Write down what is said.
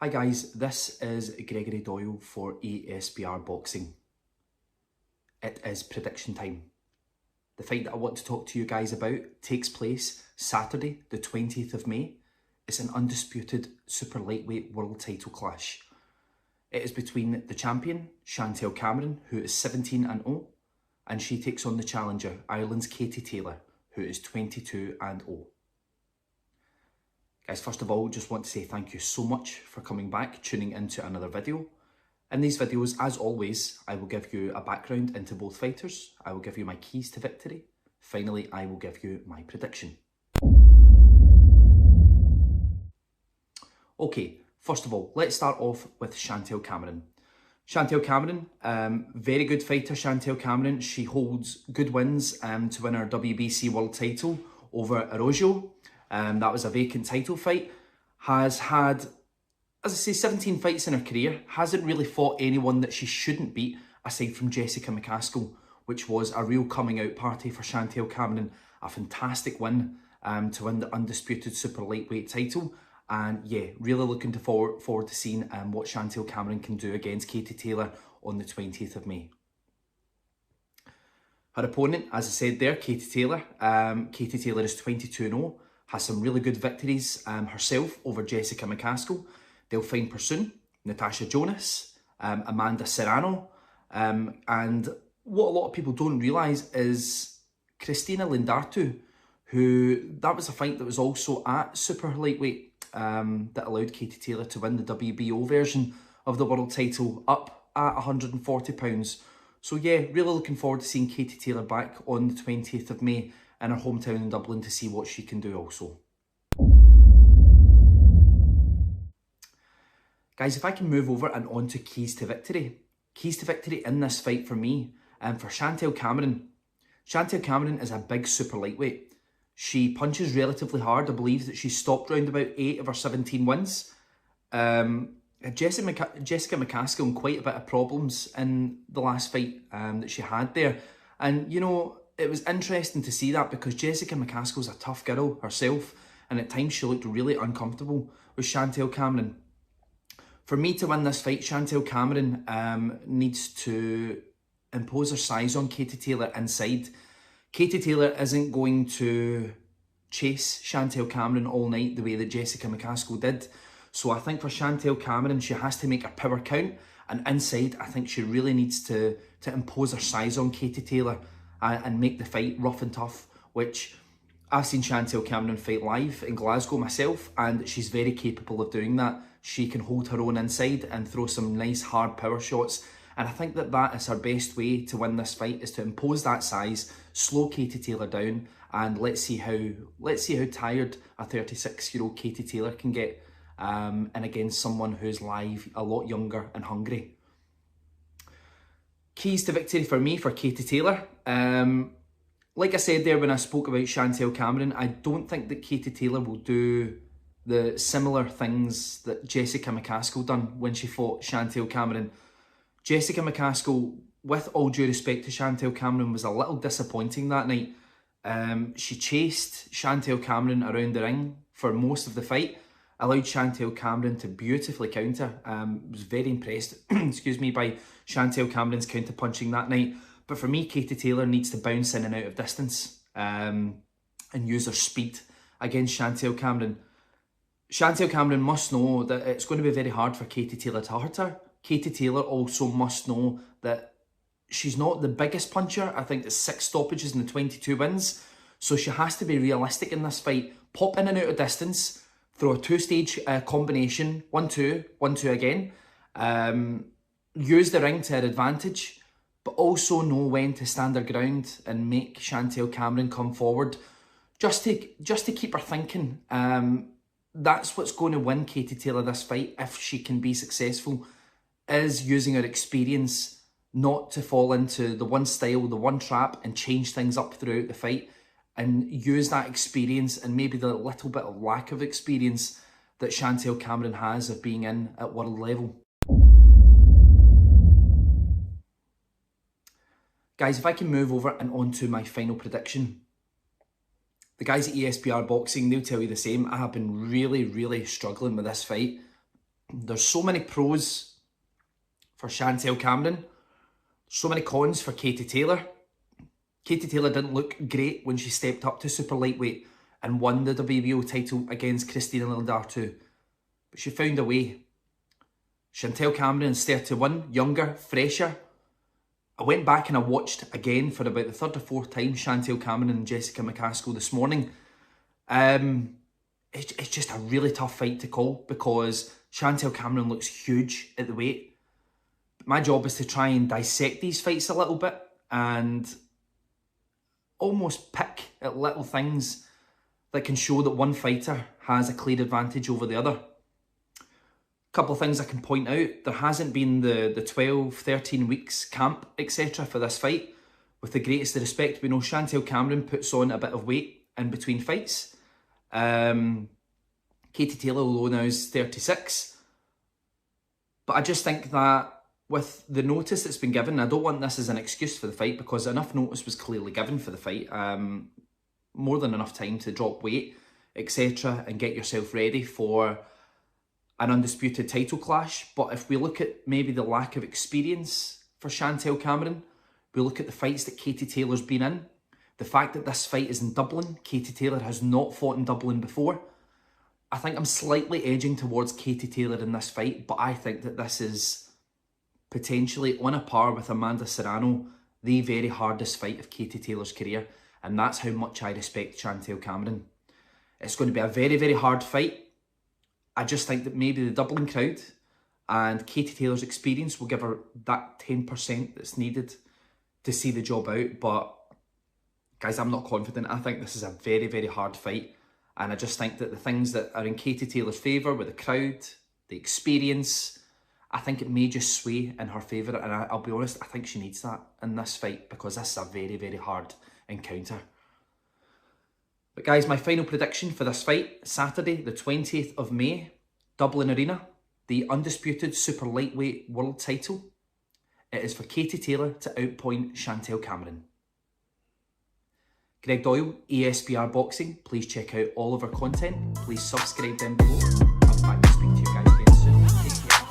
Hi guys, this is Gregory Doyle for ASBR Boxing. It is prediction time. The fight that I want to talk to you guys about takes place Saturday the 20th of May. It's an undisputed super lightweight world title clash. It is between the champion, Chantelle Cameron, who is 17-0, and she takes on the challenger, Ireland's Katie Taylor, who is 22-0. Guys, first of all, just want to say thank you so much for coming back, tuning into another video. In these videos, as always, I will give you a background into both fighters. I will give you my keys to victory. Finally, I will give you my prediction. Okay, first of all, let's start off with Chantelle Cameron. Chantelle Cameron, very good fighter, Chantelle Cameron. She holds good wins to win her WBC world title over Araujo. That was a vacant title fight. Has had, as I say, 17 fights in her career. Hasn't really fought anyone that she shouldn't beat, aside from Jessica McCaskill, which was a real coming out party for Chantelle Cameron. A fantastic win to win the undisputed super lightweight title. And yeah, really looking forward to seeing what Chantelle Cameron can do against Katie Taylor on the 20th of May. Her opponent, as I said there, Katie Taylor. Katie Taylor is 22-0. Has some really good victories herself over Jessica McCaskill, Delphine Persoon, Natasha Jonas, Amanda Serrano. And what a lot of people don't realise is Christina Lindartu, who, that was a fight that was also at super lightweight that allowed Katie Taylor to win the WBO version of the world title up at £140. So yeah, really looking forward to seeing Katie Taylor back on the 20th of May in her hometown in Dublin to see what she can do also. Guys, if I can move over and on to keys to victory. Keys to victory in this fight for me, and for Chantelle Cameron. Chantelle Cameron is a big super lightweight. She punches relatively hard. I believe that she's stopped round about 8 of her 17 wins. Jessica McCaskill in quite a bit of problems in the last fight that she had there. And, you know, it was interesting to see that because Jessica McCaskill's a tough girl herself, and at times she looked really uncomfortable with Chantelle Cameron. For me to win this fight, Chantelle Cameron needs to impose her size on Katie Taylor inside. Katie Taylor isn't going to chase Chantelle Cameron all night the way that Jessica McCaskill did. So I think for Chantelle Cameron, she has to make her power count, and inside I think she really needs to impose her size on Katie Taylor and make the fight rough and tough, which I've seen Chantelle Cameron fight live in Glasgow myself, and she's very capable of doing that. She can hold her own inside and throw some nice hard power shots, and I think that that is her best way to win this fight, is to impose that size, slow Katie Taylor down, and let's see how tired a 36-year-old Katie Taylor can get, and against someone who's live, a lot younger and hungry. Keys to victory for me for Katie Taylor. Like I said there when I spoke about Chantelle Cameron, I don't think that Katie Taylor will do the similar things that Jessica McCaskill done when she fought Chantelle Cameron. Jessica McCaskill, with all due respect to Chantelle Cameron, was a little disappointing that night. She chased Chantelle Cameron around the ring for most of the fight, allowed Chantelle Cameron to beautifully counter. Was very impressed, excuse me, by Chantelle Cameron's counter punching that night. But for me, Katie Taylor needs to bounce in and out of distance and use her speed against Chantelle Cameron. Chantelle Cameron must know that it's going to be very hard for Katie Taylor to hurt her. Katie Taylor also must know that she's not the biggest puncher. I think it's 6 stoppages and 22 wins. So she has to be realistic in this fight. Pop in and out of distance, throw a 2-stage combination, 1-2, 1-2 again. Use the ring to her advantage, but also know when to stand her ground and make Chantelle Cameron come forward. Just to keep her thinking. That's what's going to win Katie Taylor this fight, if she can be successful, is using her experience, not to fall into the one style, the one trap, and change things up throughout the fight, and use that experience and maybe the little bit of lack of experience that Chantelle Cameron has of being in at world level. Guys, if I can move over and on to my final prediction. The guys at ASBR Boxing, they'll tell you the same. I have been really struggling with this fight. There's so many pros for Chantelle Cameron, so many cons for Katie Taylor. Katie Taylor didn't look great when she stepped up to super lightweight and won the WBO title against Christina Lildartu, but she found a way. Chantelle Cameron is 31, younger, fresher. I went back and I watched again for about the third or fourth time Chantelle Cameron and Jessica McCaskill this morning. It's just a really tough fight to call because Chantelle Cameron looks huge at the weight. My job is to try and dissect these fights a little bit and almost pick at little things that can show that one fighter has a clear advantage over the other. A couple of things I can point out. There hasn't been the 12, 13 weeks camp, etc. for this fight. With the greatest of respect, we know Chantelle Cameron puts on a bit of weight in between fights. Katie Taylor, although now is 36. But I just think that with the notice that's been given, I don't want this as an excuse for the fight because enough notice was clearly given for the fight. More than enough time to drop weight, etc. and get yourself ready for an undisputed title clash. But if we look at maybe the lack of experience for Chantelle Cameron, we look at the fights that Katie Taylor's been in, the fact that this fight is in Dublin, Katie Taylor has not fought in Dublin before. I think I'm slightly edging towards Katie Taylor in this fight, but I think that this is potentially on a par with Amanda Serrano, the very hardest fight of Katie Taylor's career, and that's how much I respect Chantelle Cameron. It's going to be a very, very hard fight. I just think that maybe the Dublin crowd and Katie Taylor's experience will give her that 10% that's needed to see the job out. But guys, I'm not confident. I think this is a very, very hard fight. And I just think that the things that are in Katie Taylor's favour with the crowd, the experience, I think it may just sway in her favour. And I'll be honest, I think she needs that in this fight because this is a very, very hard encounter. But guys, my final prediction for this fight, Saturday the 20th of May, Dublin Arena, the undisputed super lightweight world title. It is for Katie Taylor to outpoint Chantelle Cameron. Greg Doyle, ESBR Boxing. Please check out all of our content. Please subscribe down below. I'll be back to speak to you guys again soon. Take care.